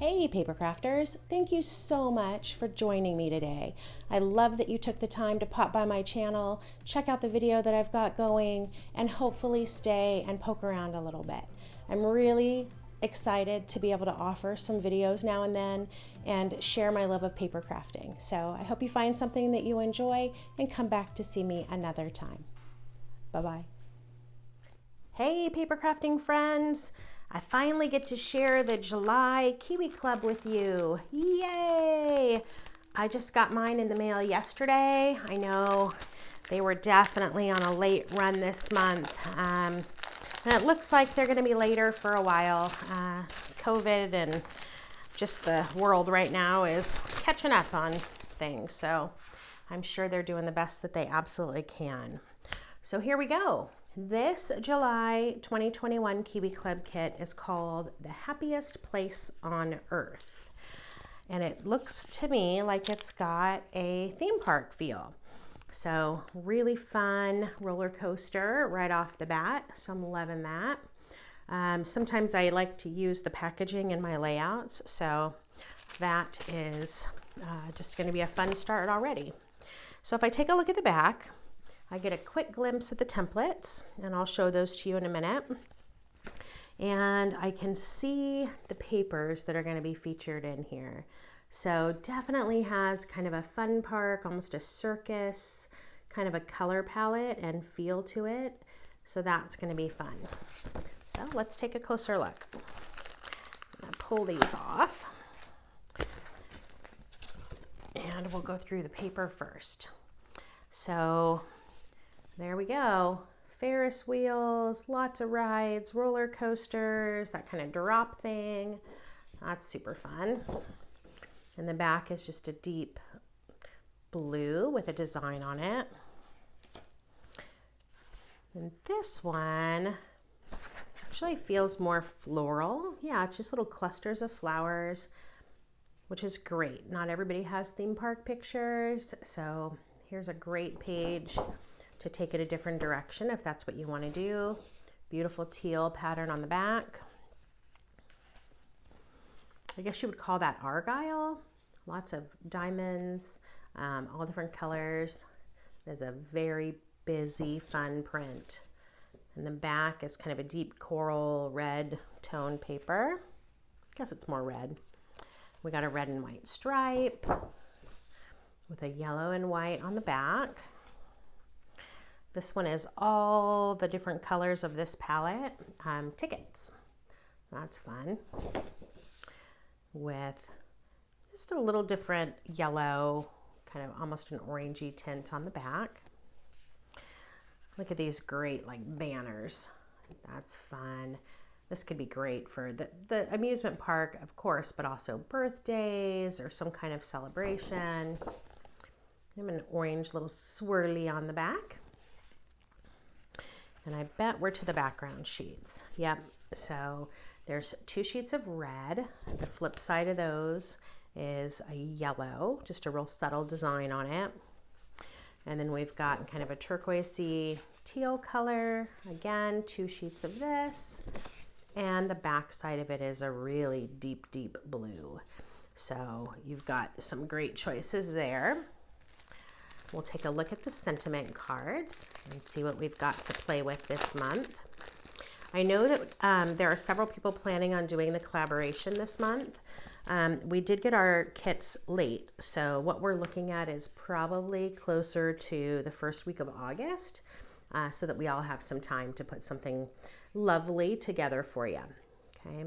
Hey paper crafters, thank you so much for joining me today. I love that you took the time to pop by my channel, check out the video that I've got going, and hopefully stay and poke around a little bit. I'm really excited to be able to offer some videos now and then and share my love of paper crafting. So I hope you find something that you enjoy and come back to see me another time. Bye-bye. Hey paper crafting friends! I finally get to share the July Kiwi Club with you. Yay! I just got mine in the mail yesterday. I know they were definitely on a late run this month. And it looks like they're going to be later for a while. COVID and just the world right now is catching up on things. So I'm sure they're doing the best that they absolutely can. So here we go. This July 2021 Kiwi Club Kit is called the Happiest Place on Earth. And it looks to me like it's got a theme park feel. So really fun roller coaster right off the bat. So I'm loving that. Sometimes I like to use the packaging in my layouts. So that is just going to be a fun start already. So if I take a look at the back, I get a quick glimpse at the templates, and I'll show those to you in a minute. And I can see the papers that are going to be featured in here. So definitely has kind of a fun park, almost a circus, kind of a color palette and feel to it. So that's going to be fun. So let's take a closer look. I'm going to pull these off. And we'll go through the paper first. So there we go. Ferris wheels, lots of rides, roller coasters, that kind of drop thing. That's super fun. And the back is just a deep blue with a design on it. And this one actually feels more floral. Yeah, it's just little clusters of flowers, which is great. Not everybody has theme park pictures, so here's a great page to take it a different direction if that's what you want to do. Beautiful teal pattern on the back. I guess you would call that argyle. Lots of diamonds, all different colors. There's a very busy, fun print. And the back is kind of a deep coral red tone paper. I guess it's more red. We got a red and white stripe with a yellow and white on the back. This one is all the different colors of this palette. Tickets. That's fun. With just a little different yellow, kind of almost an orangey tint on the back. Look at these great like banners. That's fun. This could be great for the amusement park, of course, but also birthdays or some kind of celebration. I have an orange little swirly on the back. And I bet we're to the background sheets. Yep, so there's 2 sheets of red. The flip side of those is a yellow, just a real subtle design on it. And then we've got kind of a turquoisey teal color. Again, 2 sheets of this. And the back side of it is a really deep, deep blue. So you've got some great choices there. We'll take a look at the sentiment cards and see what we've got to play with this month. I know that there are several people planning on doing the collaboration this month. We did get our kits late, so what we're looking at is probably closer to the first week of August, so that we all have some time to put something lovely together for you. Okay,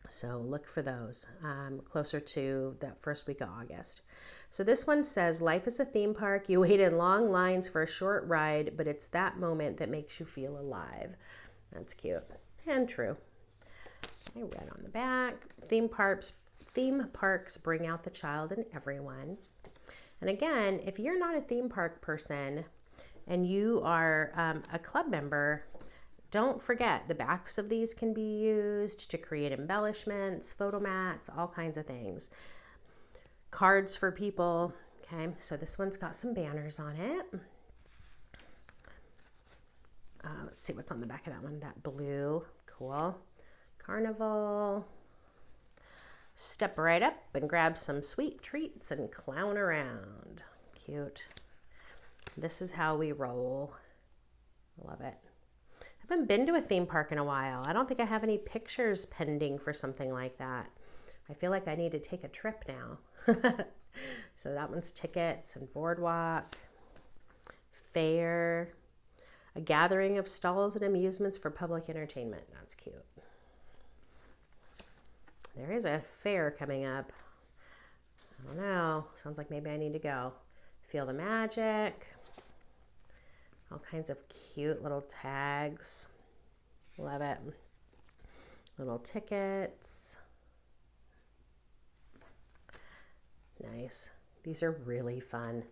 so look for those closer to that first week of August. So this one says, life is a theme park. You wait in long lines for a short ride, but it's that moment that makes you feel alive. That's cute and true. Okay, red on the back. Theme parks bring out the child in everyone. And again, if you're not a theme park person and you are a club member, don't forget the backs of these can be used to create embellishments, photo mats, all kinds of things. Cards for people. Okay, so this one's got some banners on it. Let's see what's on the back of that one. That blue, cool. Carnival. step right up and grab some sweet treats and clown around. Cute. This is how we roll. Love it. I haven't been to a theme park in a while. I don't think I have any pictures pending for something like that. I feel like I need to take a trip now. So that one's tickets and boardwalk, fair, a gathering of stalls and amusements for public entertainment. That's cute. There is a fair coming up. I don't know. Sounds like maybe I need to go. Feel the magic. All kinds of cute little tags. Love it. Little tickets. Nice. These are really fun.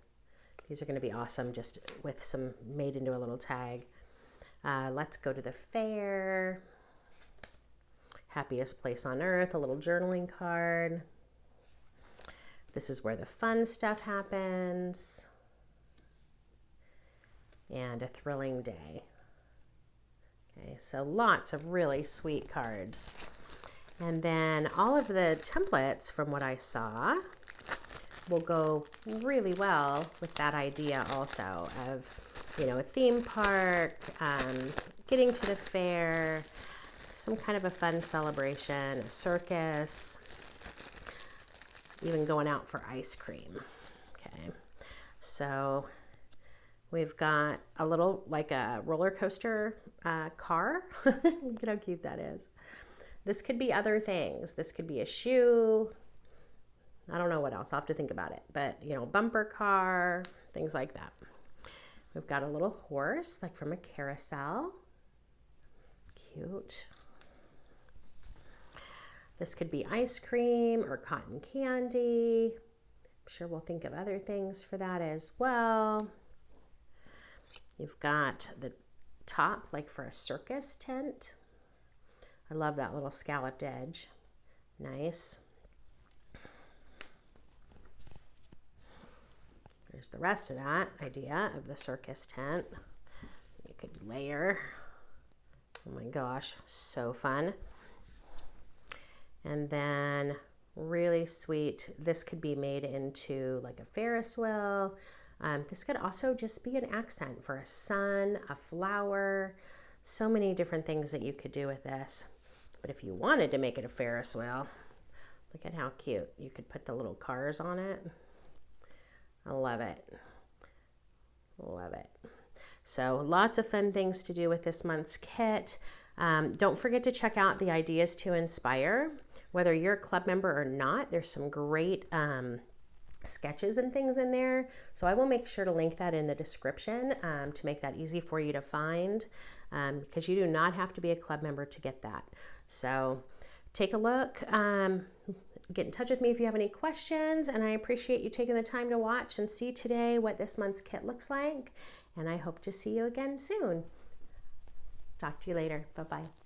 These are going to be awesome just with some made into a little tag. Let's go to the fair. Happiest place on earth, a little journaling card. This is where the fun stuff happens. And a thrilling day. Okay, so lots of really sweet cards. And then all of the templates from what I saw will go really well with that idea also of, you know, a theme park, getting to the fair, some kind of a fun celebration, a circus, even going out for ice cream. Okay, so we've got a little, like a roller coaster car. Look at how cute that is. This could be other things. This could be a shoe. I don't know what else. I'll have to think about it. But, you know, bumper car, things like that. We've got a little horse, like from a carousel. Cute. This could be ice cream or cotton candy. I'm sure we'll think of other things for that as well. You've got the top, like for a circus tent. I love that little scalloped edge. Nice. There's the rest of that idea of the circus tent. You could layer. Oh my gosh, so fun. And then really sweet. This could be made into like a Ferris wheel. This could also just be an accent for a sun, a flower, so many different things that you could do with this. But if you wanted to make it a Ferris wheel, look at how cute. You could put the little cars on it. I love it. Love it. So lots of fun things to do with this month's kit. Don't forget to check out the Ideas to Inspire. Whether you're a club member or not, there's some great sketches and things in there. So I will make sure to link that in the description to make that easy for you to find, because you do not have to be a club member to get that. So take a look. Get in touch with me if you have any questions, and I appreciate you taking the time to watch and see today what this month's kit looks like, and I hope to see you again soon. Talk to you later. Bye-bye.